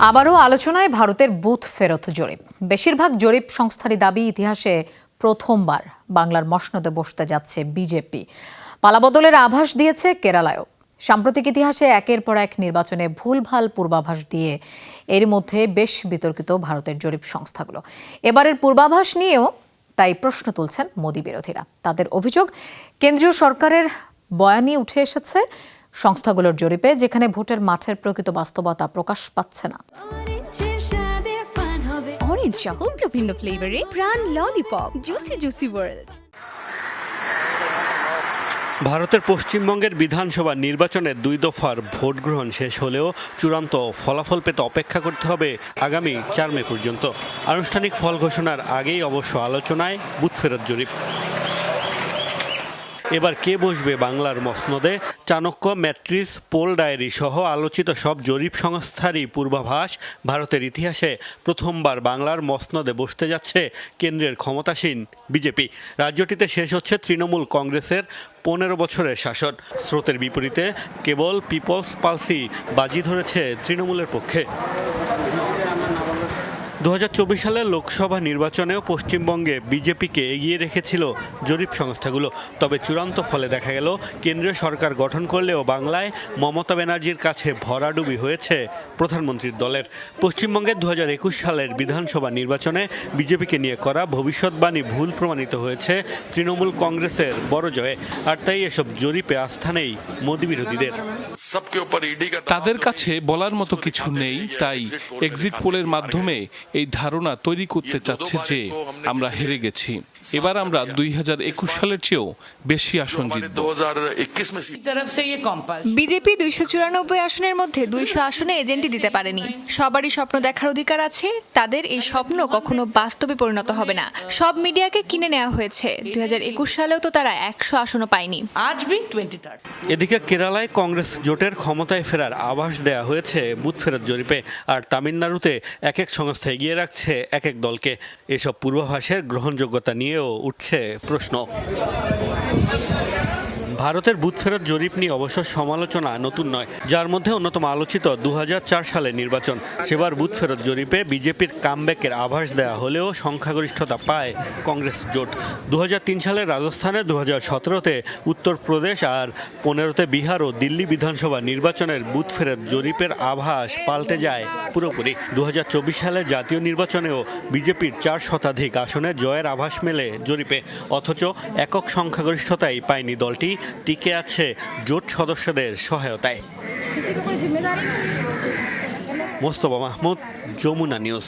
আবারও আলোচনায় ভারতের বুথ ফেরত জরিপ। বেশিরভাগ জরিপ সংস্থারই দাবি, ইতিহাসে প্রথমবার বাংলার মসনদে বসতে যাচ্ছে বিজেপি। পালাবদলের আভাস দিয়েছে কেরালায়ও। সাম্প্রতিক ইতিহাসে একের পর এক নির্বাচনে ভুলভাল পূর্বাভাস দিয়ে এর মধ্যে বেশ বিতর্কিত ভারতের জরিপ সংস্থাগুলো। এবারের পূর্বাভাস নিয়েও তাই প্রশ্ন তুলছেন মোদি বিরোধীরা। তাদের অভিযোগ, কেন্দ্রীয় সরকারের বয়ানই উঠে এসেছে সংস্থাগুলোর জরিপে, যেখানে ভোটের মাঠের প্রকৃত বাস্তবতা প্রকাশ পাচ্ছে না। অরেঞ্জ সহ বিভিন্ন ফ্লেভারে প্রাণ ললিপপ, জুসি জুসি ওয়ার্ল্ড। ভারতের পশ্চিমবঙ্গের বিধানসভা নির্বাচনের 2 দফার ভোট গ্রহণ শেষ হলেও চূড়ান্ত ফলাফল পেতে অপেক্ষা করতে হবে আগামী 4 মে পর্যন্ত। আনুষ্ঠানিক ফল ঘোষণার আগেই অবশ্য আলোচনায় বুথ ফেরত জরিপ। এবার কে বসবে বাংলার মসনদে? চাণক্য, ম্যাট্রিস, পোল ডায়েরি সহ আলোচিত সব জরিপ সংস্থারই পূর্বাভাস, ভারতের ইতিহাসে প্রথমবার বাংলার মসনদে বসতে যাচ্ছে কেন্দ্রের ক্ষমতাসীন বিজেপি। রাজ্যটিতে শেষ হচ্ছে তৃণমূল কংগ্রেসের 15 বছরের শাসন। স্রোতের বিপরীতে কেবল পিপলস পালসি বাজি ধরেছে তৃণমূলের পক্ষে। 2024 সালের লোকসভা নির্বাচনেও পশ্চিমবঙ্গে বিজেপিকে এগিয়ে রেখেছিল জরিপ সংস্থাগুলো। তবে চূড়ান্ত ফলে দেখা গেল, কেন্দ্রীয় সরকার গঠন করলেও বাংলায় মমতা ব্যানার্জির কাছে ভরাডুবি হয়েছে প্রধানমন্ত্রীর দলের। পশ্চিমবঙ্গের 2021 সালের বিধানসভা নির্বাচনে বিজেপিকে নিয়ে করা ভবিষ্যৎবাণী ভুল প্রমাণিত হয়েছে তৃণমূল কংগ্রেসের বড় জয়ে। আর তাই এসব জরিপে আস্থা নেই মোদি বিরোধীদের। তাদের কাছে বলার মতো কিছু নেই, তাই এক্সিট পোলের মাধ্যমে এই ধারণা তৈরি করতে চাচ্ছে যে আমরা হেরে গেছি। এবার আমরা 2021 সালের চেয়েও বেশি আসন জিতব। বিজেপি 294 আসনের মধ্যে 200 আসনে এজেন্টই দিতে পারেনি। সবারই স্বপ্ন দেখার অধিকার আছে, তাদের এই স্বপ্ন কখনো বাস্তবে পরিণত হবে না। সব মিডিয়াকে কিনে নেওয়া হয়েছে। 2021 সালেও তো তারা 100 আসনও পায়নি। এদিকে কেরালায় কংগ্রেস জোটের ক্ষমতায় ফেরার আভাস দেয়া হয়েছে বুথ ফেরত জরিপে। আর তামিলনাড়ুতে এক এক সংস্থা এগিয়ে রাখছে এক এক দলকে। এসব পূর্বাভাসের গ্রহণযোগ্যতা নিয়েও উঠছে প্রশ্ন। ভারতের বুথ ফেরত জরিপ নিয়ে অবশ্য সমালোচনা নতুন নয়, যার মধ্যে অন্যতম আলোচিত 2004 সালের নির্বাচন। সেবার বুথ ফেরত জরিপে বিজেপির কামব্যাকের আভাস দেয়া হলেও সংখ্যাগরিষ্ঠতা পায় কংগ্রেস জোট। 2003 সালের রাজস্থানে, 2017-তে উত্তরপ্রদেশ আর 15-তে বিহার ও দিল্লি বিধানসভা নির্বাচনের বুথ ফেরত জরিপের আভাস পাল্টে যায় পুরোপুরি। 2024 সালের জাতীয় নির্বাচনেও বিজেপির 4 শতাধিক আসনে জয়ের আভাস মেলে জরিপে, অথচ একক সংখ্যাগরিষ্ঠতাই পায়নি দলটি। টিকে আছে জোট সদস্যদের সহায়তায়। মোস্তফা মাহমুদ, যমুনা নিউজ।